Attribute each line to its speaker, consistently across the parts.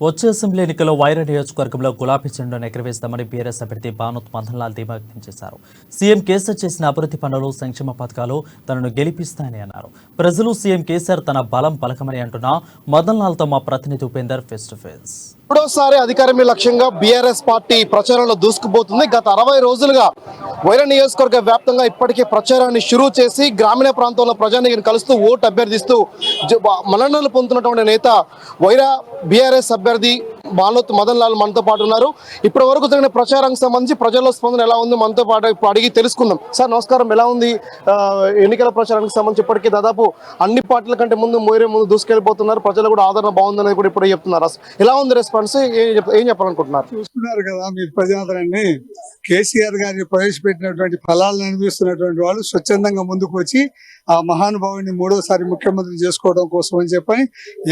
Speaker 1: వచ్చే అసెంబ్లీ ఎన్నికల్లో వైరా నియోజకవర్గంలో గులాబీ జెండాను ఎగరవేస్తామని బీఆర్ఎస్ అభ్యర్థి భానుత్ మదన్లాల్ ధీమా వ్యక్తం చేశారు. సీఎం కేసీఆర్ చేసిన అభివృద్ధి పనులు, సంక్షేమ పథకాలు తనను గెలిపిస్తాయని అన్నారు. ప్రజలు సీఎం కేసీఆర్ తన బలం పలకమని అంటున్న మదన్లాల్తో మా ప్రతినిధి ఉపేందర్ ఫేస్ టు ఫేస్.
Speaker 2: మూడోసారి అధికారమే లక్ష్యంగా బీఆర్ఎస్ పార్టీ ప్రచారంలో దూసుకుపోతుంది. గత 60 రోజులుగా వైరా నియోజకవర్గ వ్యాప్తంగా ఇప్పటికే ప్రచారాన్ని షురూ చేసి గ్రామీణ ప్రాంతంలో ప్రజానికి కలుస్తూ ఓటు అభ్యర్థిస్తూ మన్ననలు పొందుతున్నటువంటి నేత వైరా బీఆర్ఎస్ అభ్యర్థి భానుత్ మదన్లాల్ మనతో పాటు ఉన్నారు. ఇప్పటి వరకు జరిగిన ప్రచారానికి సంబంధించి ప్రజల్లో స్పందన ఎలా ఉంది మనతో పాటు అడిగి తెలుసుకుందాం. సార్ నమస్కారం, ఎలా ఉంది ఎన్నికల ప్రచారానికి సంబంధించి? ఇప్పటికీ దాదాపు అన్ని పార్టీల కంటే ముందు దూసుకెళ్ళిపోతున్నారు, ప్రజలు కూడా ఆదరణ బాగుందని కూడా ఇప్పుడు చెప్తున్నారు. ఎలా ఉంది రెస్పాన్స్? ఏం చెప్పాలనుకుంటున్నారు?
Speaker 3: చూస్తున్నారు కదా మీరు ప్రజాదరణని. కేసీఆర్ గారిని ప్రవేశపెట్టినటువంటి ఫలాలను అనిపిస్తున్నటువంటి వాళ్ళు స్వచ్ఛందంగా ముందుకు వచ్చి ఆ మహానుభావుని మూడోసారి ముఖ్యమంత్రి చేసుకోవడం కోసం అని చెప్పని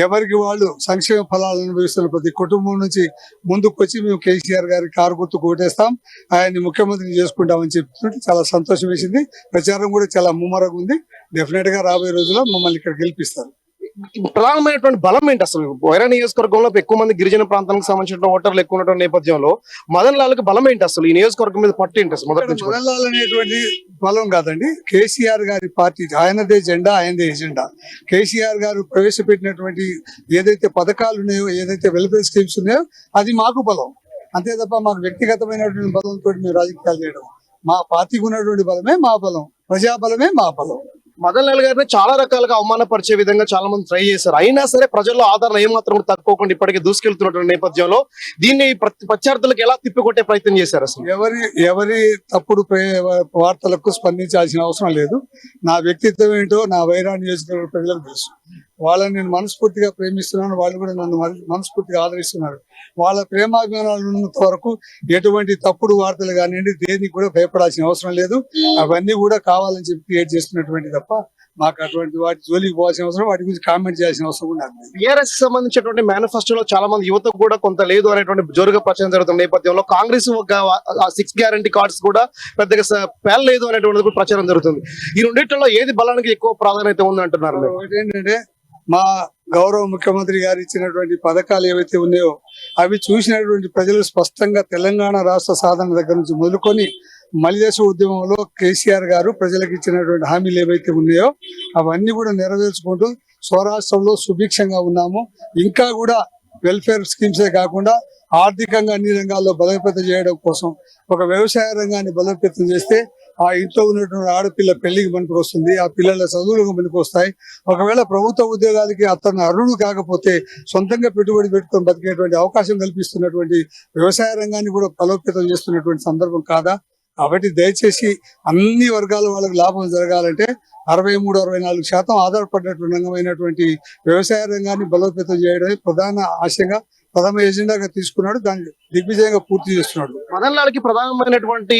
Speaker 3: ఎవరికి వాళ్ళు సంక్షేమ ఫలాలను అనుభవిస్తున్న ప్రతి కుటుంబం నుంచి ముందుకు వచ్చి మేము కేసీఆర్ గారి కారు గుర్తు కోటేస్తాం, ఆయన్ని ముఖ్యమంత్రిని చేసుకుంటామని చెప్తుంటే చాలా సంతోషం వేసింది. ప్రచారం కూడా చాలా ముమ్మరంగా ఉంది. డెఫినెట్ గా రాబోయే రోజుల్లో మమ్మల్ని ఇక్కడ గెలిపిస్తారు.
Speaker 2: ప్రధానమైనటువంటి బలం ఏంటి అసలు? వైరా నియోజకవర్గంలో ఎక్కువ మంది గిరిజన ప్రాంతానికి సంబంధించిన ఓటర్లు ఎక్కువ ఉన్నటువంటి నేపథ్యంలో మదన్ లాల్కి బలం ఏంటి అసలు? ఈ నియోజకవర్గం మీద పట్టు ఏంటి అసలు?
Speaker 3: మదన్ లాల్ అనేటువంటి బలం కాదండి, కేసీఆర్ గారి పార్టీ ఆయనదే జెండా, ఆయనదే ఎజెండా. కేసీఆర్ గారు ప్రవేశపెట్టినటువంటి ఏదైతే పథకాలు ఉన్నాయో, ఏదైతే వెల్ఫేర్ స్కీమ్స్ ఉన్నాయో అది మాకు బలం. అంతే తప్ప మాకు వ్యక్తిగతమైనటువంటి బలంతో మేము రాజకీయాలు చేయడం. మా పార్టీకి ఉన్నటువంటి బలమే మా బలం, ప్రజాబలమే మా బలం.
Speaker 2: మదన్ లాల్ గారిని చాలా రకాలుగా అవమానపరిచే విధంగా చాలా మంది ట్రై చేశారు. అయినా సరే ప్రజల్లో ఆదరణ ఏమాత్రం తక్కువకుండా ఇప్పటికే దూసుకెళ్తున్నటువంటి నేపథ్యంలో దీన్ని ప్రత్యర్థులకు ఎలా తిప్పికొట్టే ప్రయత్నం చేశారు అసలు?
Speaker 3: ఎవరి తప్పుడు వార్తలకు స్పందించాల్సిన అవసరం లేదు. నా వ్యక్తిత్వం ఏంటో నా వైరా నియోజకవర్గ ప్రజలకు తెలుసు. వాళ్ళని నేను మనస్ఫూర్తిగా ప్రేమిస్తున్నాను, వాళ్ళు కూడా నన్ను మనస్ఫూర్తిగా ఆదరిస్తున్నారు. వాళ్ళ ప్రేమాభిమానాలు ఉన్నంత వరకు ఎటువంటి తప్పుడు వార్తలు కానివ్వండి దేనికి కూడా భయపడాల్సిన అవసరం లేదు. అవన్నీ కూడా కావాలని చెప్పి క్రియేట్ చేస్తున్నటువంటి తప్ప మాకు అటువంటి వాటి జోలికి పోవాల్సిన అవసరం, వాటి గురించి కామెంట్ చేయాల్సిన అవసరం కూడా లేదు.
Speaker 2: బీఆర్ఎస్ కి సంబంధించినటువంటి మేనిఫెస్టోలో చాలా మంది యువతకు కూడా కొంత లేదు అనేటువంటి జోరుగా ప్రచారం జరుగుతున్న నేపథ్యంలో కాంగ్రెస్ 6 గ్యారంటీ కార్డ్స్ కూడా పెద్దగా పేర్లేదు అనేటువంటి ప్రచారం జరుగుతుంది. ఈ రెండింటిలో ఏది బలానికి ఎక్కువ ప్రాధాన్యత ఉంది అంటున్నారు?
Speaker 3: ఏంటంటే మా గౌరవ ముఖ్యమంత్రి గారు ఇచ్చినటువంటి పథకాలు ఏవైతే ఉన్నాయో అవి చూసినటువంటి ప్రజలు స్పష్టంగా తెలంగాణ రాష్ట్ర సాధన దగ్గర నుంచి మొదలుకొని మలిదశ ఉద్యమంలో కేసీఆర్ గారు ప్రజలకు ఇచ్చినటువంటి హామీలు ఏవైతే ఉన్నాయో అవన్నీ కూడా నెరవేర్చుకుంటూ స్వరాష్ట్రంలో సుభిక్షంగా ఉన్నాము. ఇంకా కూడా వెల్ఫేర్ స్కీమ్సే కాకుండా ఆర్థికంగా అన్ని రంగాల్లో బలోపేతం చేయడం కోసం ఒక వ్యవసాయ రంగాన్ని బలోపేతం చేస్తే ఆ ఇంట్లో ఉన్నటువంటి ఆడపిల్ల పెళ్లికి మనకు వస్తుంది, ఆ పిల్లల చదువులకు మనకు వస్తాయి. ఒకవేళ ప్రభుత్వ ఉద్యోగాలకి అతను అర్హుడు కాకపోతే సొంతంగా పెట్టుబడి పెట్టుకొని బతికేటువంటి అవకాశం కల్పిస్తున్నటువంటి వ్యవసాయ రంగాన్ని కూడా బలోపేతం చేస్తున్నటువంటి సందర్భం కాదా? కాబట్టి దయచేసి అన్ని వర్గాల వాళ్ళకి లాభం జరగాలంటే 63-64% ఆధారపడినటువంటి రంగమైనటువంటి వ్యవసాయ రంగాన్ని బలోపేతం చేయడమే ప్రథమ ఎజెండాగా తీసుకున్నాడు. దాన్ని దిగ్విజయంగా పూర్తి చేస్తున్నాడు.
Speaker 2: మదన్ లాల్కి ప్రధానమైనటువంటి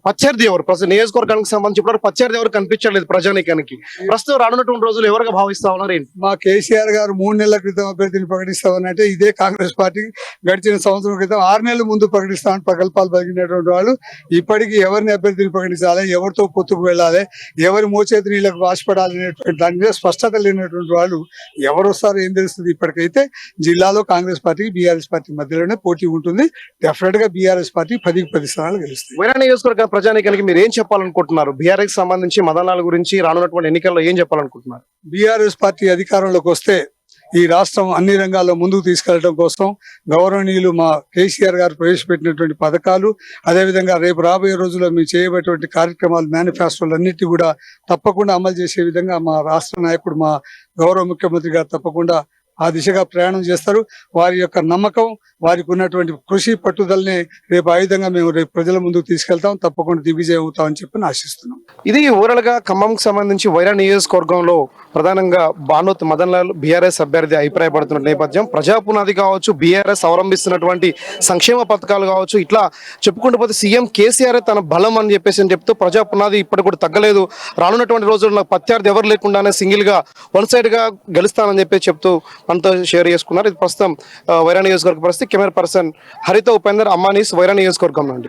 Speaker 2: ప్రత్యర్థి ఎవరు? ప్రస్తుతం నియోజకవర్గానికి సంబంధించి ప్రత్యర్థి ఎవరు కనిపించలేదు ప్రజానీకానికి. ప్రస్తుతం రానున్నటువంటి రోజులు ఎవరుగా భావిస్తా ఉన్నారు?
Speaker 3: మా కేసీఆర్ గారు 3 నెలల క్రితం అభ్యర్థిని ప్రకటిస్తామనంటే ఇదే కాంగ్రెస్ పార్టీ గడిచిన సంవత్సరం క్రితం 6 నెలల ముందు ప్రకటిస్తామని ప్రకల్పాలు పలికినటువంటి వాళ్ళు ఇప్పటికీ ఎవరిని అభ్యర్థిని ప్రకటించాలి, ఎవరితో పొత్తుకు వెళ్ళాలి, ఎవరి మోచేతి నీళ్లకు ఆశపడాలి అనేటువంటి దాని మీద స్పష్టత లేనటువంటి వాళ్ళు ఎవరు వస్తారో ఏం తెలుస్తుంది. ఇప్పటికైతే జిల్లాలో కాంగ్రెస్ పార్టీ బీఆర్ఎస్ పార్టీ మధ్యలోనే పోటీ ఉంటుంది. డెఫినెట్ గా బీఆర్ఎస్ పార్టీ 10 స్థానాలు గెలుస్తుంది.
Speaker 2: వైరా నియోజకవర్గ ప్రజానీకానికి మీరు ఏం చెప్పాలనుకుంటున్నారు? బీఆర్ఎస్ సంబంధించి మదన్ లాల్ గురించి రానున్నటువంటి ఎన్నికల్లో ఏం చెప్పాలనుకుంటున్నారు?
Speaker 3: బీఆర్ఎస్ పార్టీ అధికారంలోకి వస్తే ఈ రాష్ట్రం అన్ని రంగాల్లో ముందుకు తీసుకెళ్లడం కోసం గౌరవనీయులు మా కేసీఆర్ గారు ప్రవేశపెట్టినటువంటి పథకాలు, అదేవిధంగా రేపు రాబోయే రోజుల్లో మేము చేయబోయేటువంటి కార్యక్రమాలు, మేనిఫెస్టోలు అన్నిటి కూడా తప్పకుండా అమలు చేసే విధంగా మా రాష్ట్ర నాయకుడు మా గౌరవ ముఖ్యమంత్రి గారు తప్పకుండా ఆ దిశగా ప్రయాణం చేస్తారు. వారి యొక్క నమ్మకం, వారికి ఉన్నటువంటి కృషి పట్టుదలని రేపు ఆయుధంగా మేము రేపు ప్రజల ముందుకు తీసుకెళ్తాం, తప్పకుండా దిగ్విజయం అవుతామని చెప్పి ఆశిస్తున్నాం.
Speaker 2: ఇది ఓవరాల్ గా ఖమ్మంకి సంబంధించి వైరా నియోజకవర్గంలో ప్రధానంగా భానుత్ మదన్ లాల్ బీఆర్ఎస్ అభ్యర్థి అభిప్రాయపడుతున్న నేపథ్యం, ప్రజాపునాది కావచ్చు, బీఆర్ఎస్ అవలంబిస్తున్నటువంటి సంక్షేమ పథకాలు కావచ్చు, ఇట్లా చెప్పుకుంటూ పోతే సీఎం కేసీఆర్ తన బలం అని చెప్తూ ప్రజాపునాది ఇప్పటికి కూడా తగ్గలేదు. రానున్నటువంటి రోజుల్లో నాకు ప్రత్యర్థి ఎవరు లేకుండానే సింగిల్ గా వన్ సైడ్ గా గెలుస్తానని చెప్తూ మనతో షేర్ చేసుకున్నారు. ఇది ప్రస్తుతం వైరా నియోజకవర్గ పరిస్థితి. కెమెరా పర్సన్ హరిత ఉపేందర్, అమ్మానీస్, వైరా నియోజకవర్గం నుండి.